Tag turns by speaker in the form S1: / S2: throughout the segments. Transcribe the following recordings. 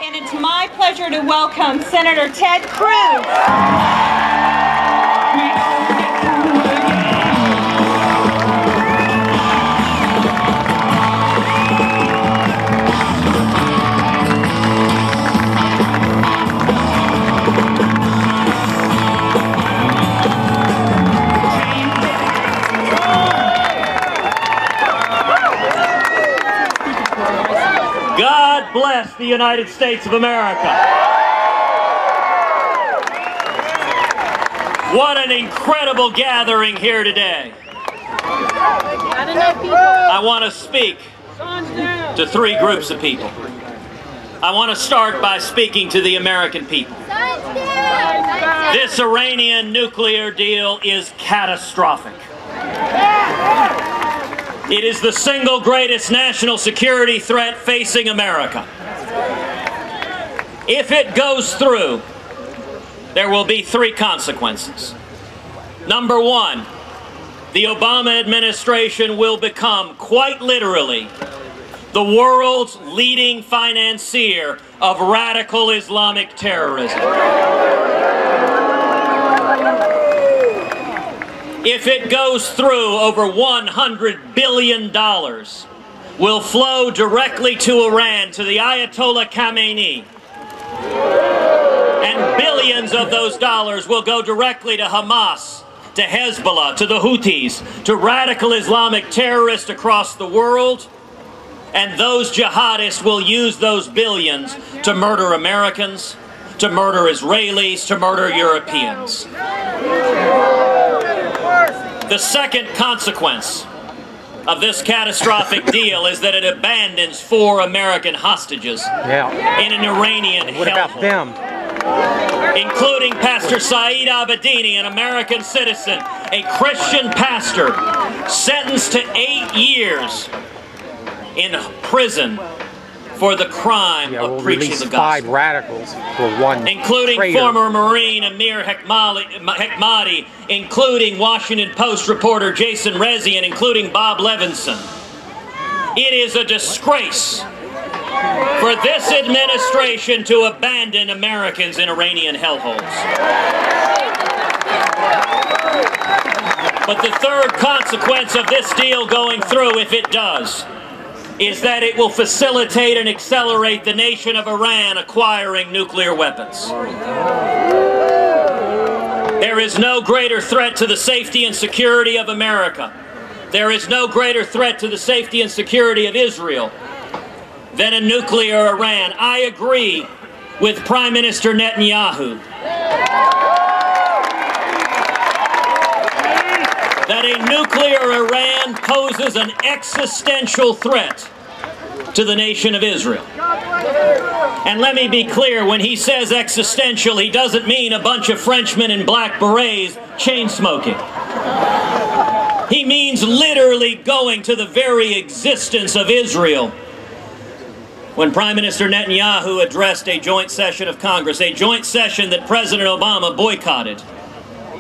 S1: And it's my pleasure to welcome Senator Ted Cruz.
S2: God bless the United States of America. What an incredible gathering here today. I want to speak to three groups of people. I want to start by speaking to the American people. This Iranian nuclear deal is catastrophic. It is the single greatest national security threat facing America. If it goes through, there will be three consequences. Number one, the Obama administration will become, quite literally, the world's leading financier of radical Islamic terrorism. If it goes through, over $100 billion will flow directly to Iran, to the Ayatollah Khamenei. And billions of those dollars will go directly to Hamas, to Hezbollah, to the Houthis, to radical Islamic terrorists across the world. And those jihadists will use those billions to murder Americans, to murder Israelis, to murder Europeans. The second consequence of this catastrophic deal is that it abandons 4 American hostages in an Iranian hellhole. What about them? Including Pastor Saeed Abedini, an American citizen, a Christian pastor, sentenced to 8 years in prison for the crime of preaching the gospel.
S3: 5 radicals for one
S2: including
S3: traitor.
S2: Former Marine Amir Hekmati, including Washington Post reporter Jason Rezaian, including Bob Levinson. It is a disgrace for this administration to abandon Americans in Iranian hellholes. But the third consequence of this deal going through, if it does, is that it will facilitate and accelerate the nation of Iran acquiring nuclear weapons. There is no greater threat to the safety and security of America. There is no greater threat to the safety and security of Israel than a nuclear Iran. I agree with Prime Minister Netanyahu that a nuclear Iran poses an existential threat to the nation of Israel. And let me be clear, when he says existential, he doesn't mean a bunch of Frenchmen in black berets chain-smoking. He means literally going to the very existence of Israel. When Prime Minister Netanyahu addressed a joint session of Congress, a joint session that President Obama boycotted,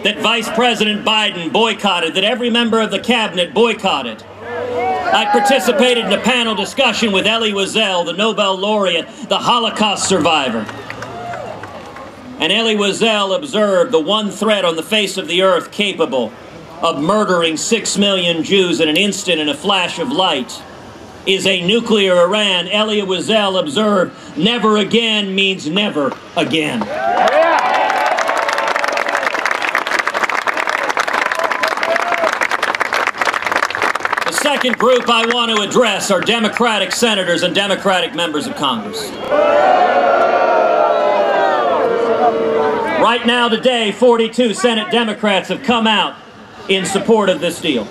S2: that Vice President Biden boycotted, that every member of the cabinet boycotted. I participated in a panel discussion with Elie Wiesel, the Nobel laureate, the Holocaust survivor. And Elie Wiesel observed the one threat on the face of the earth capable of murdering 6 million Jews in an instant, in a flash of light, is a nuclear Iran. Elie Wiesel observed, never again means never again. The second group I want to address are Democratic senators and Democratic members of Congress. Right now, today, 42 Senate Democrats have come out in support of this deal.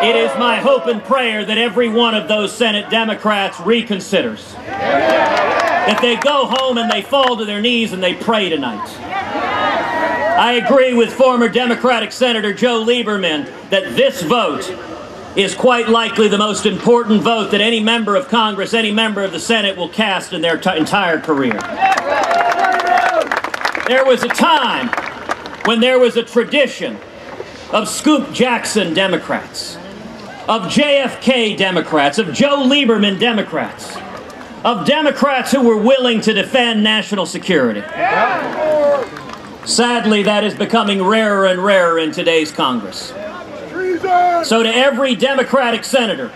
S2: It is my hope and prayer that every one of those Senate Democrats reconsiders. That they go home and they fall to their knees and they pray tonight. I agree with former Democratic Senator Joe Lieberman that this vote is quite likely the most important vote that any member of Congress, any member of the Senate will cast in their entire career. There was a time when there was a tradition of Scoop Jackson Democrats, of JFK Democrats, of Joe Lieberman Democrats, of Democrats who were willing to defend national security. Sadly, that is becoming rarer and rarer in today's Congress. So to every Democratic senator,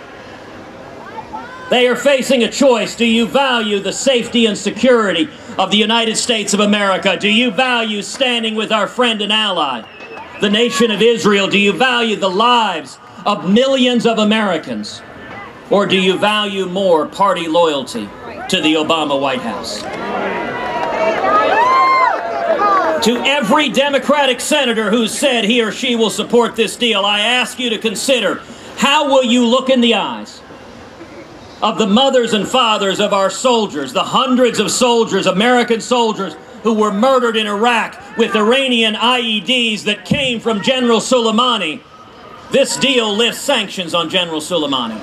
S2: they are facing a choice. Do you value the safety and security of the United States of America? Do you value standing with our friend and ally, the nation of Israel? Do you value the lives of millions of Americans? Or do you value more party loyalty to the Obama White House? To every Democratic senator who said he or she will support this deal, I ask you to consider, how will you look in the eyes of the mothers and fathers of our soldiers, the hundreds of soldiers, American soldiers, who were murdered in Iraq with Iranian IEDs that came from General Soleimani? This deal lifts sanctions on General Soleimani.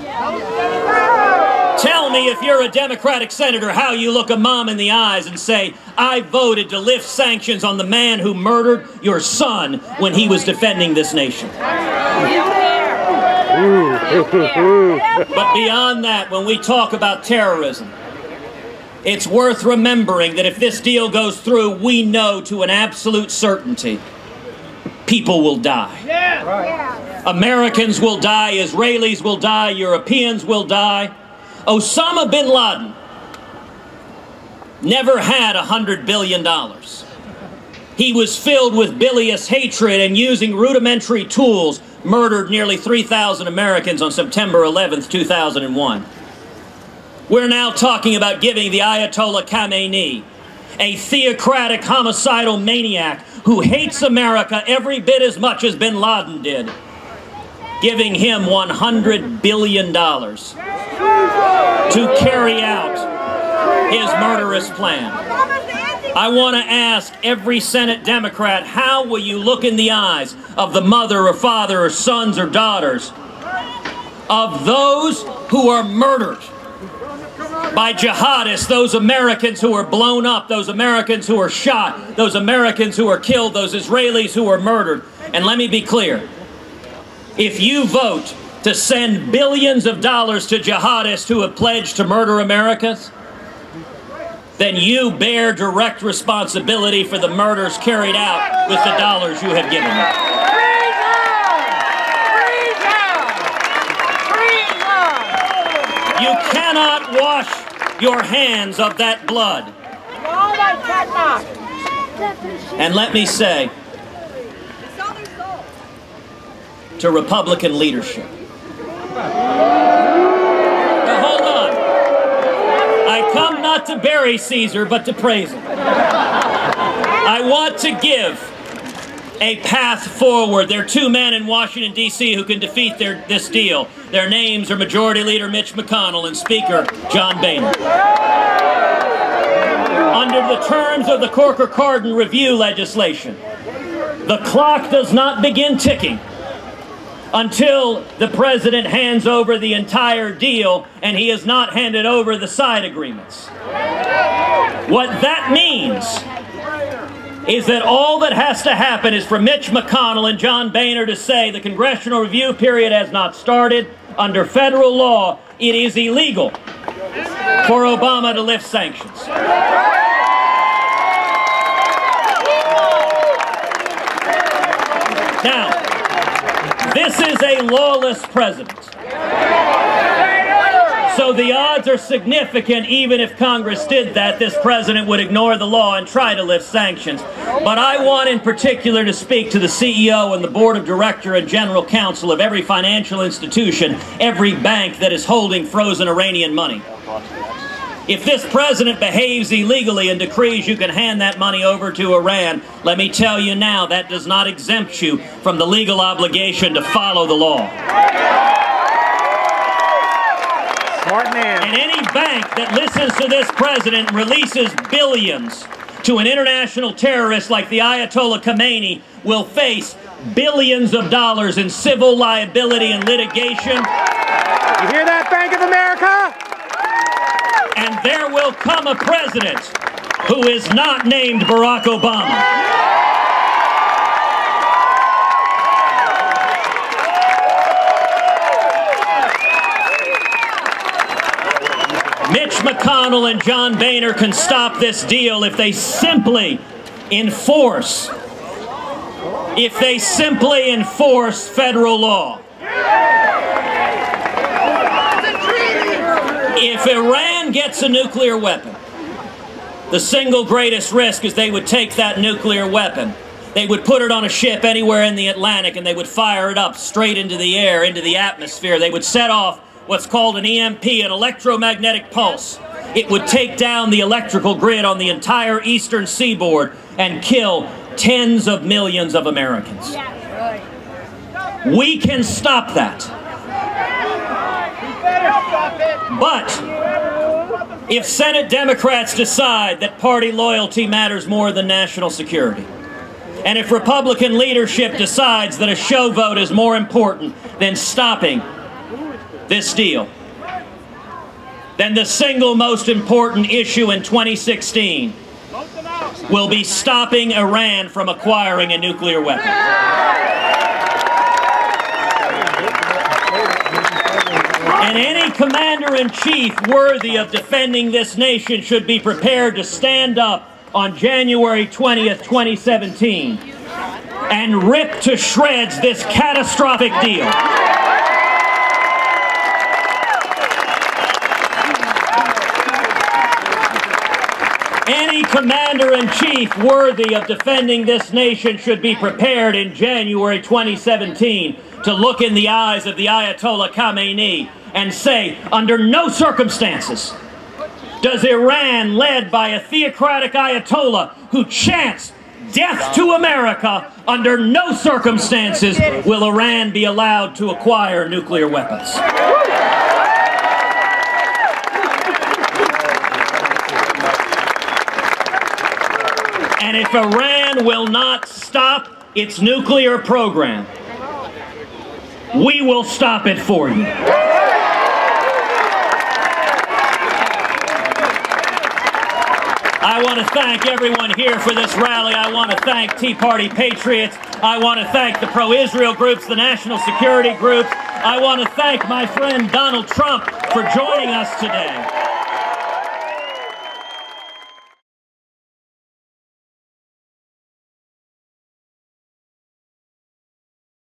S2: Tell me, if you're a Democratic senator, how you look a mom in the eyes and say, I voted to lift sanctions on the man who murdered your son when he was defending this nation. But beyond that, when we talk about terrorism, it's worth remembering that if this deal goes through, we know to an absolute certainty people will die. Americans will die, Israelis will die, Europeans will die. Osama bin Laden never had $100 billion. He was filled with bilious hatred and, using rudimentary tools, murdered nearly 3,000 Americans on September 11th, 2001. We're now talking about giving the Ayatollah Khamenei, a theocratic homicidal maniac who hates America every bit as much as bin Laden did, giving him $100 billion to carry out his murderous plan. I want to ask every Senate Democrat, how will you look in the eyes of the mother or father or sons or daughters of those who are murdered by jihadists, those Americans who are blown up, those Americans who are shot, those Americans who are killed, those Israelis who are murdered? And let me be clear. If you vote to send billions of dollars to jihadists who have pledged to murder Americans, then you bear direct responsibility for the murders carried out with the dollars you have given them. You cannot wash your hands of that blood. And let me say to Republican leadership, now hold on. I come not to bury Caesar, but to praise him. I want to give a path forward. There are two men in Washington, D.C. who can defeat this deal. Their names are Majority Leader Mitch McConnell and Speaker John Boehner. Under the terms of the Corker-Cardin review legislation, the clock does not begin ticking until the president hands over the entire deal, and he has not handed over the side agreements. What that means is that all that has to happen is for Mitch McConnell and John Boehner to say the congressional review period has not started. Under federal law, it is illegal for Obama to lift sanctions. Now, this is a lawless president. So the odds are significant, even if Congress did that, this president would ignore the law and try to lift sanctions. But I want in particular to speak to the CEO and the board of director and general counsel of every financial institution, every bank that is holding frozen Iranian money. If this president behaves illegally and decrees you can hand that money over to Iran, let me tell you now, that does not exempt you from the legal obligation to follow the law.
S3: Smart man.
S2: And any bank that listens to this president and releases billions to an international terrorist like the Ayatollah Khamenei will face billions of dollars in civil liability and litigation.
S3: You hear that, Bank of America?
S2: And there will come a president who is not named Barack Obama. Mitch McConnell and John Boehner can stop this deal if they simply enforce federal law. If Iran gets a nuclear weapon, the single greatest risk is they would take that nuclear weapon, they would put it on a ship anywhere in the Atlantic, and they would fire it up straight into the air, into the atmosphere. They would set off what's called an EMP, an electromagnetic pulse. It would take down the electrical grid on the entire eastern seaboard and kill tens of millions of Americans. We can stop that. But if Senate Democrats decide that party loyalty matters more than national security, and if Republican leadership decides that a show vote is more important than stopping this deal, then the single most important issue in 2016 will be stopping Iran from acquiring a nuclear weapon. And any commander-in-chief worthy of defending this nation should be prepared to stand up on January 20th, 2017 and rip to shreds this catastrophic deal. Any commander-in-chief worthy of defending this nation should be prepared in January 2017 to look in the eyes of the Ayatollah Khamenei and say, under no circumstances does Iran, led by a theocratic Ayatollah who chants death to America, under no circumstances will Iran be allowed to acquire nuclear weapons. And if Iran will not stop its nuclear program, we will stop it for you. I want to thank everyone here for this rally. I want to thank Tea Party Patriots. I want to thank the pro-Israel groups, the national security groups. I want to thank my friend Donald Trump for joining us today.